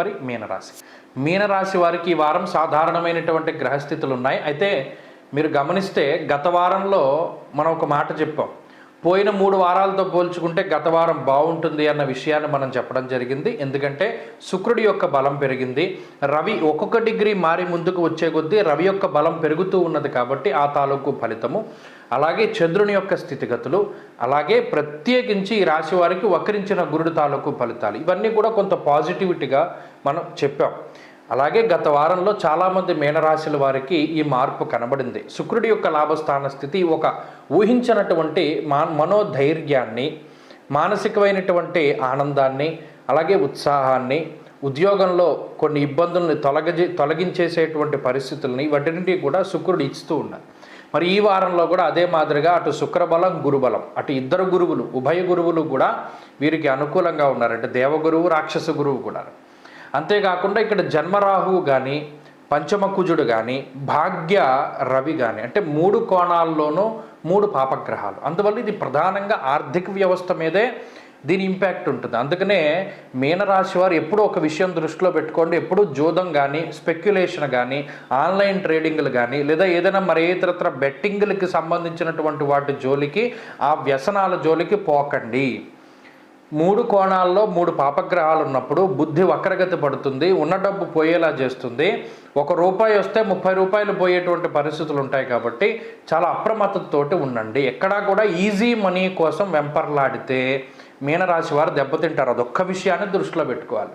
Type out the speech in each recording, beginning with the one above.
మరి మీనరాశి వారికి ఈ వారం సాధారణమైనటువంటి గ్రహస్థితులు ఉన్నాయి. అయితే మీరు గమనిస్తే గత వారంలో మనం ఒక మాట చెప్పాం, పోయిన 3 వారాలతో పోల్చుకుంటే గత వారం బాగుంటుంది అన్న విషయాన్ని మనం చెప్పడం జరిగింది. ఎందుకంటే శుక్రుడి యొక్క బలం పెరిగింది, రవి ఒక్కొక్క డిగ్రీ మారి ముందుకు వచ్చే కొద్దీ రవి యొక్క బలం పెరుగుతూ ఉన్నది కాబట్టి ఆ తాలూకు ఫలితము, అలాగే చంద్రుని యొక్క స్థితిగతులు, అలాగే ప్రత్యేకించి ఈ రాశి వారికి వక్రించిన గురుడు తాలూకు ఫలితాలు, ఇవన్నీ కూడా కొంత పాజిటివిటీగా మనం చెప్పాం. అలాగే గత వారంలో చాలామంది మీనరాశుల వారికి ఈ మార్పు కనబడింది. శుక్రుడి యొక్క లాభస్థాన స్థితి ఒక ఊహించినటువంటి మనోధైర్యాన్ని, మానసికమైనటువంటి ఆనందాన్ని, అలాగే ఉత్సాహాన్ని, ఉద్యోగంలో కొన్ని ఇబ్బందుల్ని తొలగించేసేటువంటి పరిస్థితుల్ని వాటిని కూడా శుక్రుడు ఇస్తూ ఉన్నారు. మరి ఈ వారంలో కూడా అదే మాదిరిగా అటు శుక్రబలం గురుబలం, అటు ఇద్దరు గురువులు ఉభయ గురువులు కూడా వీరికి అనుకూలంగా ఉన్నారు. అంటే దేవగురువు రాక్షస గురువు కూడా. అంతేకాకుండా ఇక్కడ జన్మరాహువు కానీ, పంచమకుజుడు కానీ, భాగ్య రవి కానీ, అంటే 3 కోణాల్లోనూ 3 పాపగ్రహాలు. అందువల్ల ఇది ప్రధానంగా ఆర్థిక వ్యవస్థ మీదే దీని ఇంపాక్ట్ ఉంటుంది. అందుకనే మీనరాశి వారు ఎప్పుడూ ఒక విషయం దృష్టిలో పెట్టుకోండి, ఎప్పుడూ జోదం కానీ, స్పెక్యులేషన్ కానీ, ఆన్లైన్ ట్రేడింగ్లు కానీ, లేదా ఏదైనా మరి ఇతరత్ర బెట్టింగ్లకి సంబంధించినటువంటి వాటి జోలికి, ఆ వ్యసనాల జోలికి పోకండి. 3 కోణాల్లో 3 పాపగ్రహాలు ఉన్నప్పుడు బుద్ధి వక్రగతి పడుతుంది, ఉన్న డబ్బు పోయేలా చేస్తుంది. ₹1 వస్తే ₹30 పోయేటువంటి పరిస్థితులు ఉంటాయి. కాబట్టి చాలా అప్రమత్తతోటి ఉండండి. ఎక్కడా కూడా ఈజీ మనీ కోసం వెంపర్లాడితే మీనరాశి వారు దెబ్బతింటారు. అదొక్క విషయాన్ని దృష్టిలో పెట్టుకోవాలి.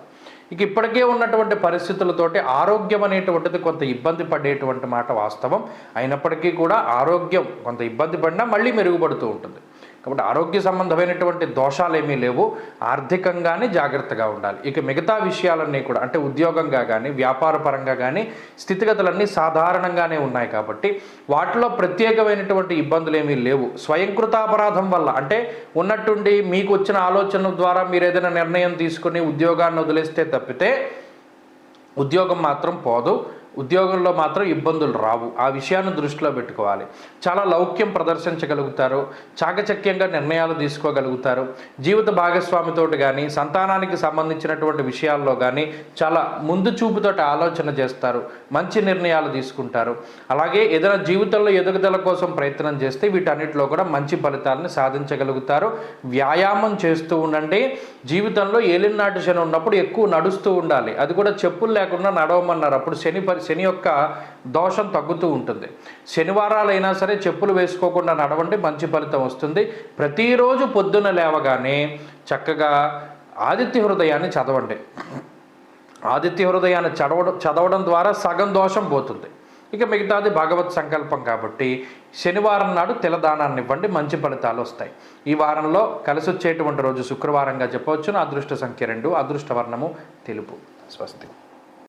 ఇక ఇప్పటికే ఉన్నటువంటి పరిస్థితులతోటి ఆరోగ్యం అనేటువంటిది కొంత ఇబ్బంది పడేటువంటి మాట వాస్తవం. అయినప్పటికీ కూడా ఆరోగ్యం కొంత ఇబ్బంది పడినా మళ్ళీ మెరుగుపడుతూ ఉంటుంది. కాబట్టి ఆరోగ్య సంబంధమైనటువంటి దోషాలు ఏమీ లేవు. ఆర్థికంగానే జాగ్రత్తగా ఉండాలి. ఇక మిగతా విషయాలన్నీ కూడా అంటే ఉద్యోగంగా కానీ, వ్యాపార పరంగా కానీ స్థితిగతులన్నీ సాధారణంగానే ఉన్నాయి. కాబట్టి వాటిలో ప్రత్యేకమైనటువంటి ఇబ్బందులు ఏమీ లేవు. స్వయంకృతాపరాధం వల్ల అంటే ఉన్నట్టుండి మీకు వచ్చిన ఆలోచనల ద్వారా మీరు ఏదైనా నిర్ణయం తీసుకుని ఉద్యోగాన్ని వదిలేస్తే తప్పితే ఉద్యోగం మాత్రం పోదు, ఉద్యోగంలో మాత్రం ఇబ్బందులు రావు. ఆ విషయాన్ని దృష్టిలో పెట్టుకోవాలి. చాలా లౌక్యం ప్రదర్శించగలుగుతారు, చాకచక్యంగా నిర్ణయాలు తీసుకోగలుగుతారు. జీవిత భాగస్వామితోటి కానీ, సంతానానికి సంబంధించినటువంటి విషయాల్లో కానీ చాలా ముందు చూపుతోటి ఆలోచన చేస్తారు, మంచి నిర్ణయాలు తీసుకుంటారు. అలాగే ఏదైనా జీవితంలో ఎదుగుదల కోసం ప్రయత్నం చేస్తే వీటన్నిటిలో కూడా మంచి ఫలితాలను సాధించగలుగుతారు. వ్యాయామం చేస్తూ ఉండండి. జీవితంలో ఏలినాటి శని ఉన్నప్పుడు ఎక్కువ నడుస్తూ ఉండాలి. అది కూడా చెప్పులు లేకుండా నడవమన్నారు. అప్పుడు శని యొక్క దోషం తగ్గుతూ ఉంటుంది. శనివారాలైనా సరే చెప్పులు వేసుకోకుండా నడవండి, మంచి ఫలితం వస్తుంది. ప్రతిరోజు పొద్దున లేవగానే చక్కగా ఆదిత్య హృదయాన్ని చదవండి. ఆదిత్య హృదయాన్ని చదవడం ద్వారా సగం దోషం పోతుంది. ఇక మిగతాది భగవత్ సంకల్పం కాబట్టి శనివారం నాడు తిలదానాన్ని ఇవ్వండి, మంచి ఫలితాలు వస్తాయి. ఈ వారంలో కలిసి వచ్చేటువంటి రోజు శుక్రవారంగా చెప్పవచ్చు. అదృష్ట సంఖ్య 2, అదృష్ట వర్ణము తెలుపు. స్వస్తి.